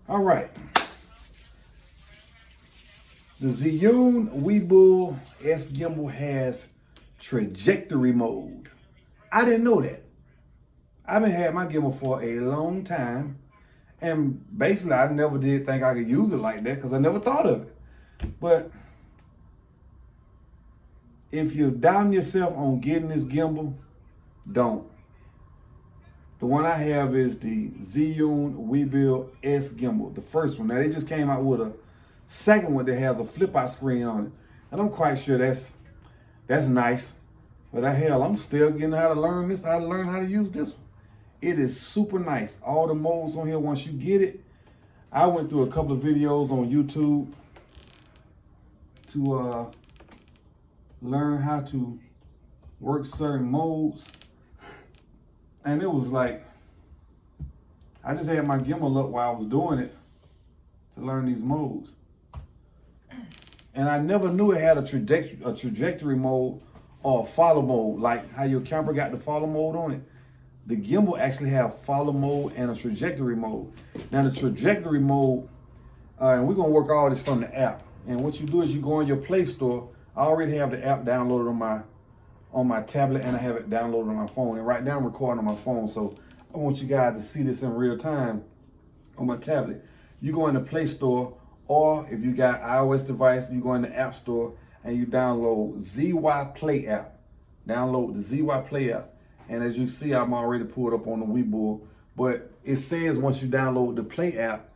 All right. The Zhiyun WeeBill S gimbal has trajectory mode. I didn't know that. I've been had my gimbal for a long time, and basically I never did think I could use it like that because I never thought of it. But if you're doubting yourself on getting this gimbal, don't. The one I have is the Zhiyun WeeBill S gimbal, the first one. Now they just came out with a second one that has a flip out screen on it. And I'm quite sure that's nice. But hell, I'm still getting how to learn this, how to use this one. It is super nice. All the modes on here, once you get it, I went through a couple of videos on YouTube to learn how to work certain modes. And it was like, I just had my gimbal up while I was doing it to learn these modes. And I never knew it had a trajectory mode or a follow mode, like how your camera got the follow mode on it. The gimbal actually have follow mode and a trajectory mode. Now the trajectory mode, and we're gonna work all this from the app. And what you do is you go on your Play Store. I already have the app downloaded on my tablet, and I have it downloaded on my phone. And right now I'm recording on my phone, so I want you guys to see this in real time on my tablet. You go in the Play Store, or if you got iOS device, you go in the App Store and you download ZY Play app. Download the ZY Play app. And as you see, I'm already pulled up on the WeeBill, but it says once you download the Play app,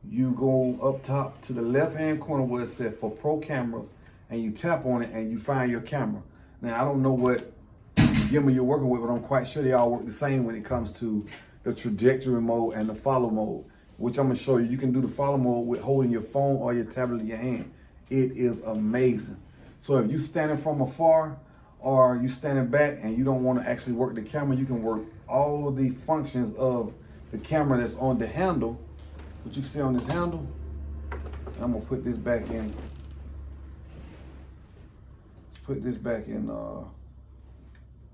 you go up top to the left-hand corner where it says for pro cameras, and you tap on it and you find your camera. Now, I don't know what gimbal you're working with, but I'm quite sure they all work the same when it comes to the trajectory mode and the follow mode, which I'm gonna show you. You can do the follow mode with holding your phone or your tablet in your hand. It is amazing. So if you're standing from afar or you standing back and you don't want to actually work the camera, you can work all the functions of the camera that's on the handle, what you see on this handle. And I'm gonna put this back in. Let's put this back in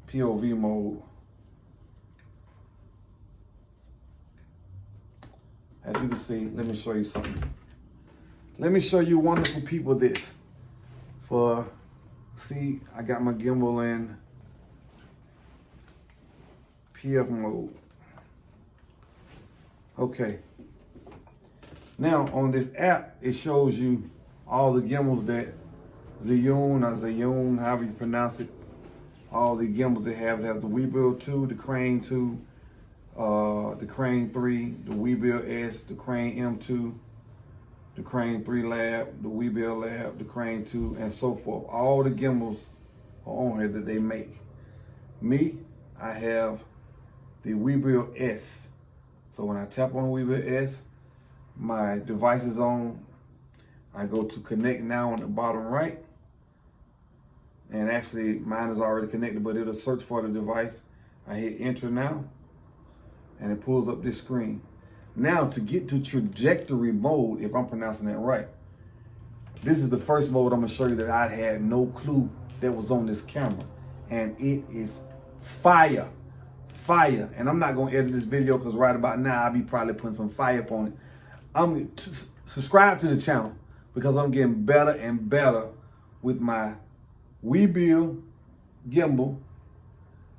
POV mode. As you can see, let me show you something. Let me show you wonderful people this. See, I got my gimbal in PF mode. Okay. Now on this app, it shows you all the gimbals that Zhiyun, however you pronounce it, all the gimbals it has. It has the WeeBill 2, the Crane 2, the Crane 3, the WeeBill S, the Crane M2, the Crane 3 Lab, the WeeBill Lab, the Crane 2, and so forth. All the gimbals are on here that they make. Me, I have the WeeBill S. So when I tap on the WeeBill S, my device is on. I go to connect now on the bottom right. And actually mine is already connected, but it'll search for the device. I hit enter now, and it pulls up this screen. Now to get to trajectory mode, if I'm pronouncing that right, this is the first mode I'm gonna show you that I had no clue that was on this camera. And it is fire. And I'm not gonna edit this video because right about now I'll be probably putting some fire up on it. I'm subscribe to the channel because I'm getting better and better with my WeeBill gimbal,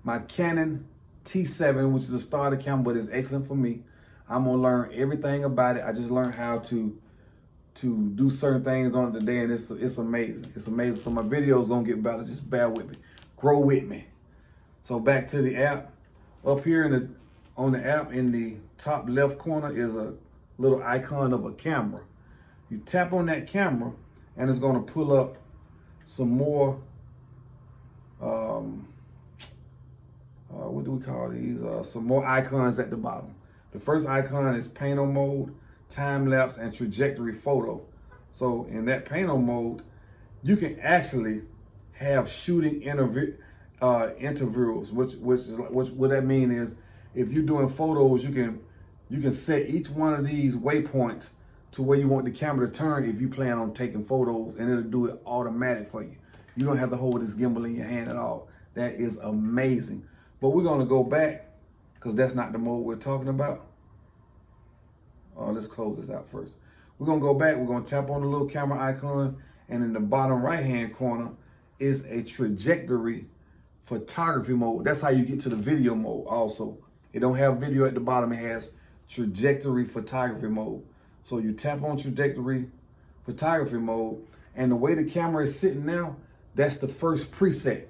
my Canon T7, which is a starter camera, but it's excellent for me. I'm gonna learn everything about it. I just learned how to do certain things on it today, and it's amazing. It's amazing. So my video's gonna get better. Just bear with me, grow with me. So back to the app. Up here on the app in the top left corner is a little icon of a camera. You tap on that camera, and it's gonna pull up some more. What do we call these? Some more icons at the bottom. The first icon is painter mode, time lapse, and trajectory photo. So in that painter mode, you can actually have shooting intervals. What that means is, if you're doing photos, you can set each one of these waypoints to where you want the camera to turn if you plan on taking photos, and it'll do it automatic for you. You don't have to hold this gimbal in your hand at all. That is amazing. But we're gonna go back because that's not the mode we're talking about. let's close this out first. We're gonna go back, we're gonna tap on the little camera icon, and in the bottom right-hand corner is a trajectory photography mode. That's how you get to the video mode also. It don't have video at the bottom, it has trajectory photography mode. So you tap on trajectory photography mode, and the way the camera is sitting now, that's the first preset.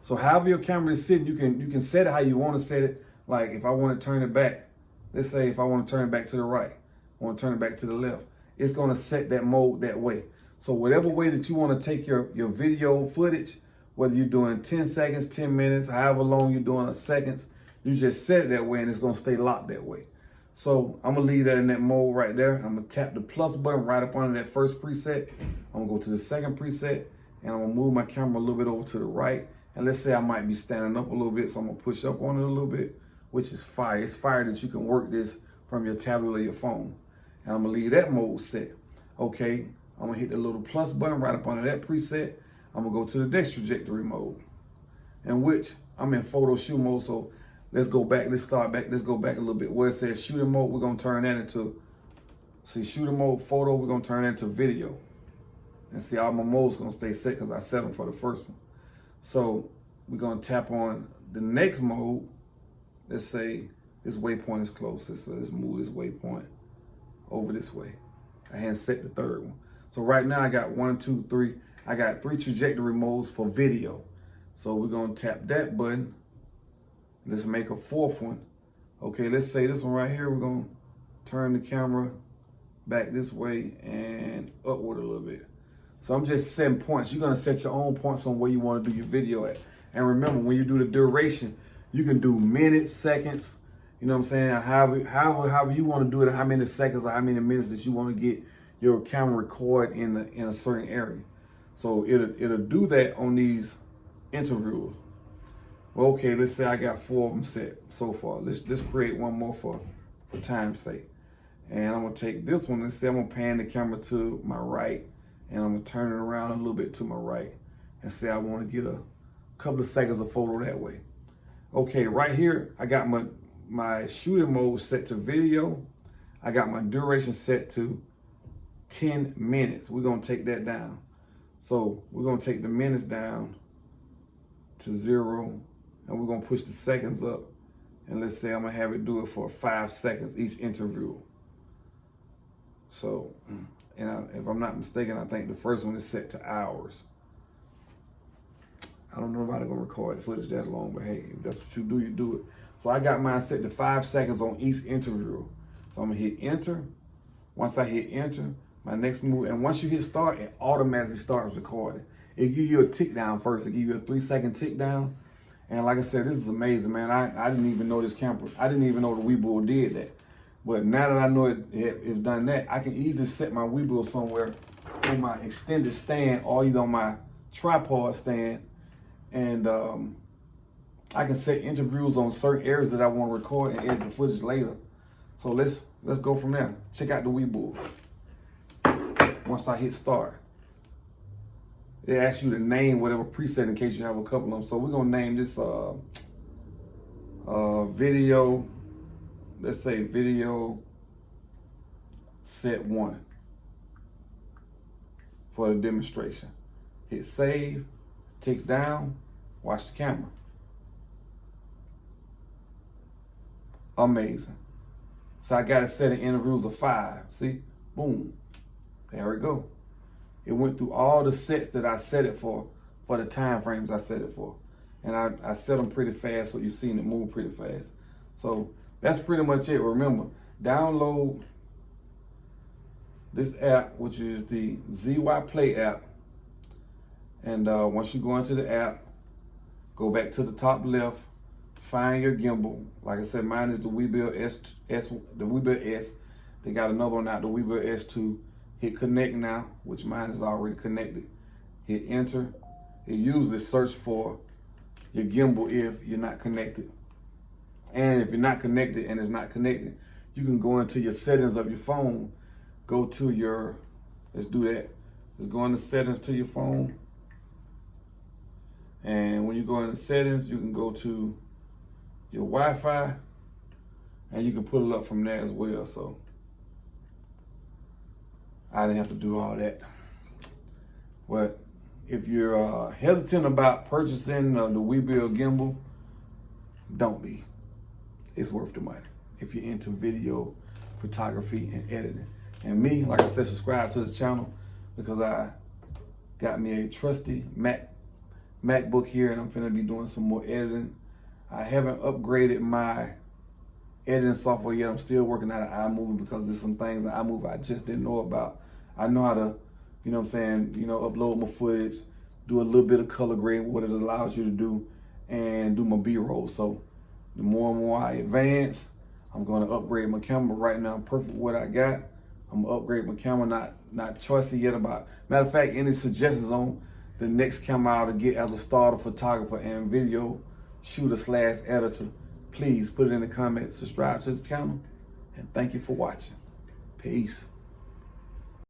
So however your camera is sitting, you can set it how you want to set it. Like if I want to turn it back, let's say if I want to turn it back to the right, I want to turn it back to the left, it's going to set that mode that way. So whatever way that you want to take your video footage, whether you're doing 10 seconds, 10 minutes, however long you're doing a seconds, you just set it that way and it's going to stay locked that way. So I'm going to leave that in that mode right there. I'm going to tap the plus button right up under that first preset. I'm going to go to the second preset, and I'm going to move my camera a little bit over to the right. And let's say I might be standing up a little bit, so I'm going to push up on it a little bit, which is fire. It's fire that you can work this from your tablet or your phone. And I'm going to leave that mode set. Okay, I'm going to hit the little plus button right up under that preset. I'm going to go to the next trajectory mode, in which I'm in photo shoot mode. So let's go back, let's go back a little bit. Where it says shooting mode, we're going to turn that into, see, shooting mode, photo, we're going to turn that into video. And see, all my modes going to stay set because I set them for the first one. So we're going to tap on the next mode. Let's say this waypoint is close. So let's move this waypoint over this way. I hadn't set the third one. So right now I got 1, 2, 3. I got 3 trajectory modes for video. So we're going to tap that button. Let's make a fourth one. Okay, let's say this one right here. We're going to turn the camera back this way and upward a little bit. So I'm just setting points. You're going to set your own points on where you want to do your video at. And remember, when you do the duration, you can do minutes, seconds, you know what I'm saying? However you want to do it, how many seconds or how many minutes that you want to get your camera record in a certain area. So it'll do that on these intervals. Well, okay, let's say I got 4 of them set so far. Let's create one more for time's sake. And I'm gonna take this one and say I'm gonna pan the camera to my right, and I'm gonna turn it around a little bit to my right, and say I want to get a couple of seconds of photo that way. Okay, right here I got my shooting mode set to video. I got my duration set to 10 minutes. We're gonna take that down. So we're gonna take the minutes down to 0, and we're gonna push the seconds up. And let's say I'm gonna have it do it for 5 seconds each interval. So, and if I'm not mistaken, I think the first one is set to hours. I don't know if I'm gonna record footage that long, but hey, if that's what you do, you do it. So I got mine set to 5 seconds on each interval. So I'm gonna hit enter. Once I hit enter, my next move, and once you hit start, it automatically starts recording. It gives you a tick down first. It gives you a 3-second tick down. And like I said, this is amazing, man. I didn't even know this camera. I didn't even know the WeeBill did that. But now that I know it's done that, I can easily set my WeeBill somewhere on my extended stand or either on my tripod stand. And I can set interviews on certain areas that I want to record and edit the footage later. So let's go from there. Check out the WeeBill. Once I hit start, it asks you to name whatever preset in case you have a couple of them. So we're gonna name this video. Let's say video set 1 for the demonstration. Hit save, ticks down, watch the camera. Amazing. So I got it set in intervals of 5. See, boom, there we go. It went through all the sets that I set it for the time frames I set it for. And I set them pretty fast, so you've seen it move pretty fast. So that's pretty much it. Remember, download this app, which is the ZY Play app. And once you go into the app, go back to the top left, find your gimbal. Like I said, mine is the WeeBill the WeeBill S. They got another one out, the WeeBill S2. Hit connect now, which mine is already connected. Hit enter. It usually search for your gimbal if you're not connected. And if you're not connected and it's not connected, you can go into your settings of your phone. Go to your, let's do that. Just go into settings to your phone. And when you go into settings, you can go to your Wi-Fi and you can pull it up from there as well. So I didn't have to do all that. But if you're hesitant about purchasing the WeeBill gimbal, don't be. It's worth the money if you're into video photography and editing. And me, like I said, subscribe to the channel because I got me a trusty MacBook here, and I'm finna be doing some more editing. I haven't upgraded my editing software yet. I'm still working out of iMovie because there's some things in iMovie I just didn't know about. I know how to, you know what I'm saying, you know, upload my footage, do a little bit of color grading, what it allows you to do, and do my B-roll. So the more and more I advance, I'm gonna upgrade my camera. Right now, I'm perfect with what I got. I'm gonna upgrade my camera, not choicy yet about. Matter of fact, any suggestions on the next camera I ought to get as a starter photographer and video shooter/editor, please put it in the comments, subscribe to the channel, and thank you for watching. Peace.